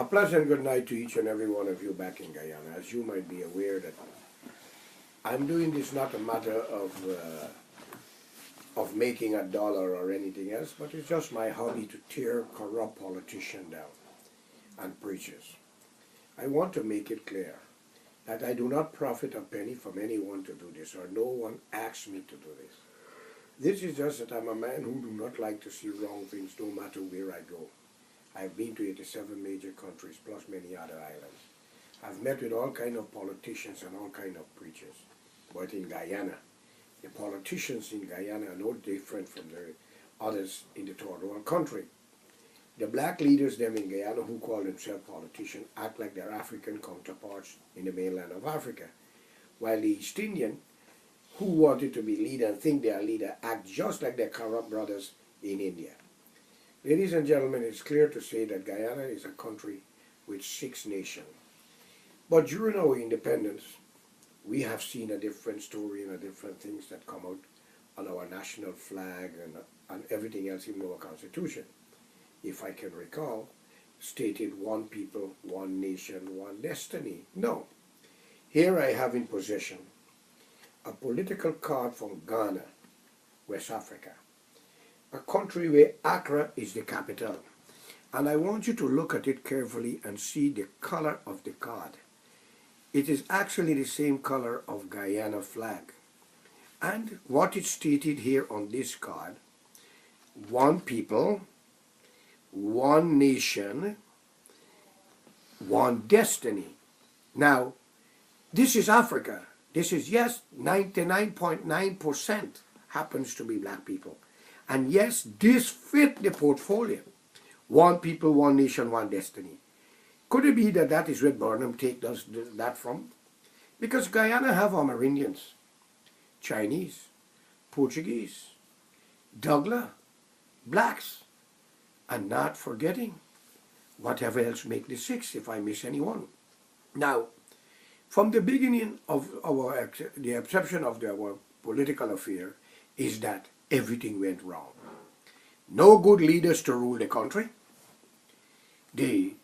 A pleasant good night to each and every one of you back in Guyana. As you might be aware that I'm doing this not a matter of making a dollar or anything else, but it's just my hobby to tear corrupt politicians down and preachers. I want to make it clear that I do not profit a penny from anyone to do this, or no one asks me to do this. This is just that I'm a man who do not like to see wrong things no matter where I go. I've been to 87 major countries plus many other islands. I've met with all kind of politicians and all kind of preachers. But in Guyana, the politicians in Guyana are no different from the others in the third world country. The black leaders them in Guyana who call themselves politicians act like their African counterparts in the mainland of Africa. While the East Indian, who wanted to be leader and think they are leader, act just like their corrupt brothers in India. Ladies and gentlemen, it's clear to say that Guyana is a country with 6 nations. But during our independence, we have seen a different story and a different things that come out on our national flag and everything else in our constitution. If I can recall, stated one people, one nation, one destiny. No. Here I have in possession a political card from Ghana, West Africa, a country where Accra is the capital. And I want you to look at it carefully and see the color of the card. It is actually the same color of Guyana flag. And what is stated here on this card, one people, one nation, one destiny. Now, this is Africa. This is, yes, 99.9% happens to be black people. And yes, this fit the portfolio. One people, one nation, one destiny. Could it be that that is where Burnham take that from? Because Guyana have Amerindians, Chinese, Portuguese, Douglas, blacks, and not forgetting whatever else make the 6 if I miss anyone. Now, from the beginning of the exception of our political affair is that everything went wrong. No good leaders to rule the country. The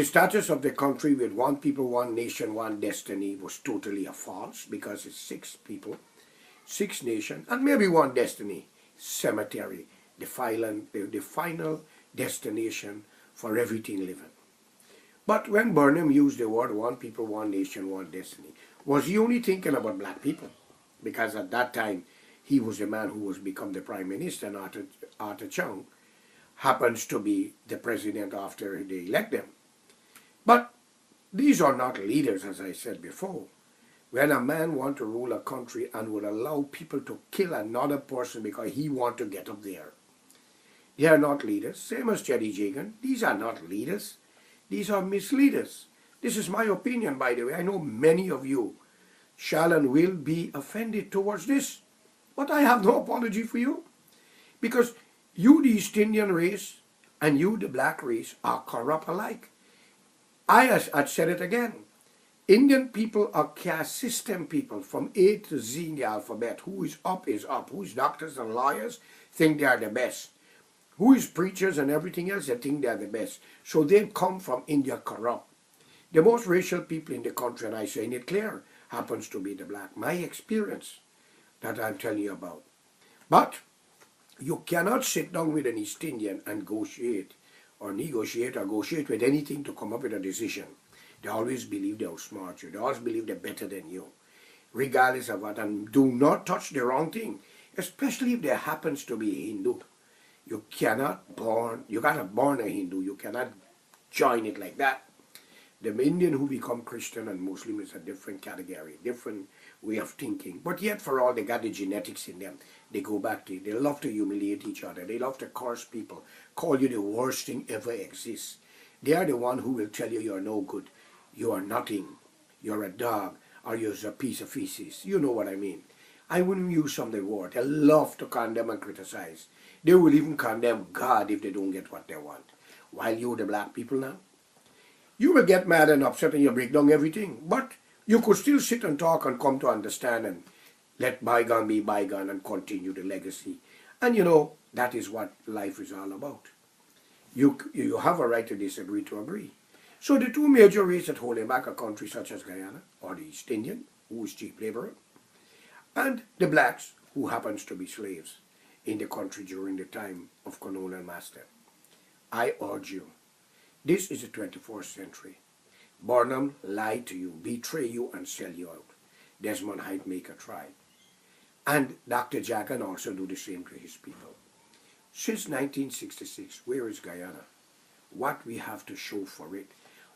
status of the country with one people, one nation, one destiny was totally a false because it's 6 people, 6 nations, and maybe one destiny, cemetery, the final destination for everything living. But when Burnham used the word one people, one nation, one destiny, was he only thinking about black people? Because at that time, he was the man who was become the prime minister, and Arthur Chung happens to be the president after they elect them. But these are not leaders, as I said before. When a man wants to rule a country and would allow people to kill another person because he wants to get up there, they are not leaders. Same as Jeddy Jagan. These are not leaders. These are misleaders. This is my opinion, by the way. I know many of you shall and will be offended towards this. But I have no apology for you. Because you, the East Indian race, and you, the black race, are corrupt alike. I said it again. Indian people are caste system people from A to Z in the alphabet. Who is up is up. Who is doctors and lawyers think they are the best. Who is preachers and everything else, they think they are the best. So they come from India corrupt. The most racial people in the country, and I say it clear, happens to be the black. My experience that I'm telling you about. But you cannot sit down with an East Indian and negotiate or negotiate with anything to come up with a decision. They always believe they outsmart you. They always believe they're better than you, regardless of what. And do not touch the wrong thing, especially if there happens to be a Hindu. You gotta born a Hindu. You cannot join it like that. The Indian who become Christian and Muslim is a different category, different way of thinking. But yet for all, they got the genetics in them. They go back to it. They love to humiliate each other. They love to curse people, call you the worst thing ever exists. They are the one who will tell you you're no good, you are nothing, you're a dog, or you're a piece of feces. You know what I mean. I wouldn't use some of the word. They love to condemn and criticize. They will even condemn God if they don't get what they want. While you, the black people now, you will get mad and upset and you break down everything. But you could still sit and talk and come to understand and let bygone be bygone and continue the legacy. And you know, that is what life is all about. You have a right to disagree to agree. So the two major reasons holding back a country such as Guyana are the East Indian, who is cheap labor, and the blacks, who happens to be slaves in the country during the time of colonial master. I urge you, this is the 21st century. Burnham lied to you, betray you, and sell you out. Desmond Heidmaker tried. And Dr. Jagan also do the same to his people. Since 1966, where is Guyana? What we have to show for it?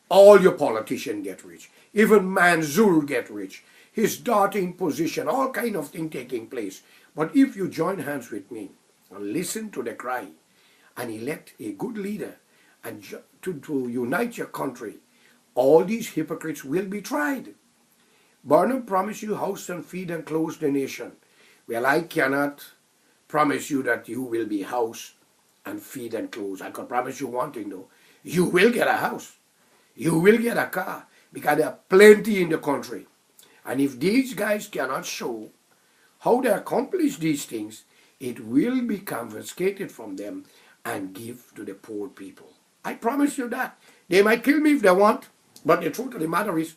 All your politicians get rich. Even Mansour get rich. His daughter in position, all kind of thing taking place. But if you join hands with me and listen to the cry and elect a good leader and to unite your country, all these hypocrites will be tried. Burnham promised you house and feed and clothe the nation. Well, I cannot promise you that you will be house and feed and clothes. I can promise you one thing though. You will get a house. You will get a car. Because there are plenty in the country. And if these guys cannot show how they accomplish these things, it will be confiscated from them and give to the poor people. I promise you that. They might kill me if they want. But the truth of the matter is,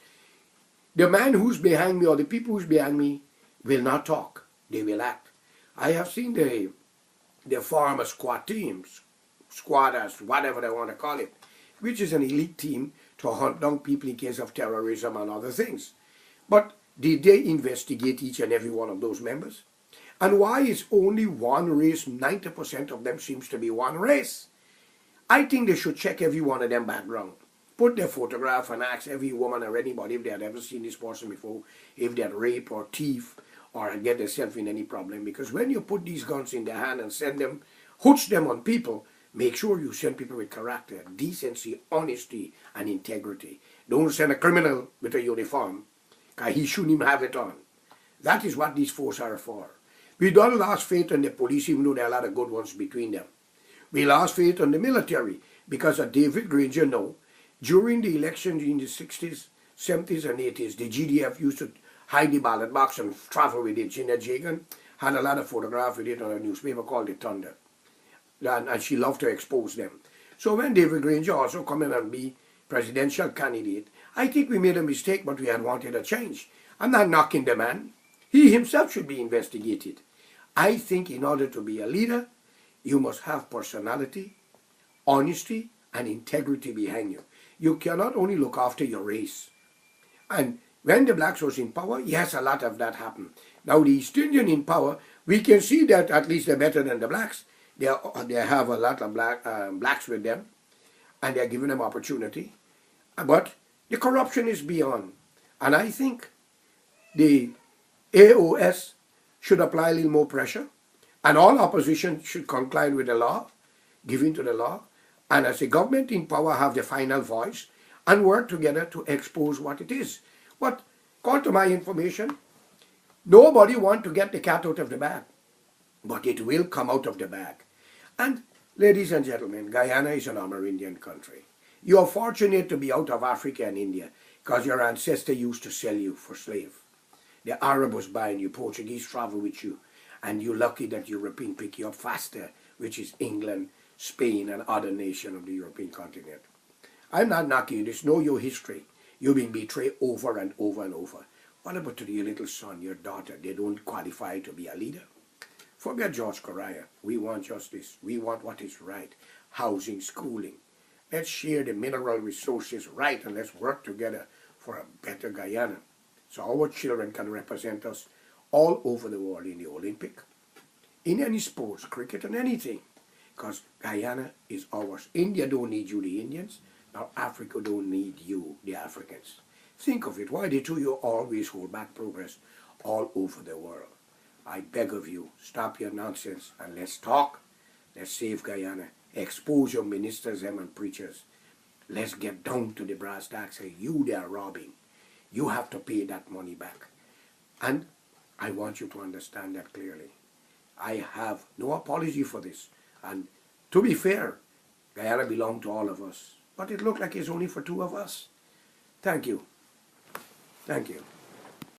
the man who's behind me or the people who's behind me will not talk. They will act. I have seen the farmer squad teams, squatters, whatever they want to call it, which is an elite team to hunt down people in case of terrorism and other things. But did they investigate each and every one of those members? And why is only one race, 90% of them seems to be one race? I think they should check every one of them background. Put their photograph and ask every woman or anybody if they had ever seen this person before, if they had rape or thief or get themselves in any problem. Because when you put these guns in their hand and send them, hooch them on people, make sure you send people with character, decency, honesty, and integrity. Don't send a criminal with a uniform, because he shouldn't even have it on. That is what these forces are for. We don't lost faith in the police, even though there are a lot of good ones between them. We lost faith in the military, because of David Granger now, during the elections in the 60s, 70s, and 80s, the GDF used to hide the ballot box and travel with it. Gina Jagan had a lot of photographs with it on a newspaper called The Thunder. And she loved to expose them. So when David Granger also come in and be presidential candidate, I think we made a mistake, but we had wanted a change. I'm not knocking the man. He himself should be investigated. I think in order to be a leader, you must have personality, honesty, and integrity behind you. You cannot only look after your race. And when the blacks was in power, yes, a lot of that happened. Now the East Indian in power, we can see that at least they're better than the blacks. They have a lot of blacks with them, and they're giving them opportunity. But the corruption is beyond. And I think the AOS should apply a little more pressure, and all opposition should comply with the law, give in to the law, and as a government in power have the final voice, and work together to expose what it is. But, according to my information, nobody wants to get the cat out of the bag, but it will come out of the bag. And, ladies and gentlemen, Guyana is an Amerindian country. You are fortunate to be out of Africa and India, because your ancestor used to sell you for slave. The Arab was buying you, Portuguese travel with you, and you're lucky that European pick you up faster, which is England, Spain, and other nations of the European continent. I'm not knocking you, just know your history. You've been betrayed over and over and over. What about to your little son, your daughter? They don't qualify to be a leader? Forget George Correa. We want justice. We want what is right. Housing, schooling. Let's share the mineral resources right, and let's work together for a better Guyana, so our children can represent us all over the world in the Olympic, in any sports, cricket and anything. Because Guyana is ours. India don't need you, the Indians. Now Africa don't need you, the Africans. Think of it. Why the two you always hold back progress all over the world? I beg of you, stop your nonsense and let's talk. Let's save Guyana. Expose your ministers and preachers. Let's get down to the brass tacks. Say, you they are robbing. You have to pay that money back. And I want you to understand that clearly. I have no apology for this. And to be fair, Guyana belongs to all of us. But it looked like it's only for two of us. Thank you. Thank you.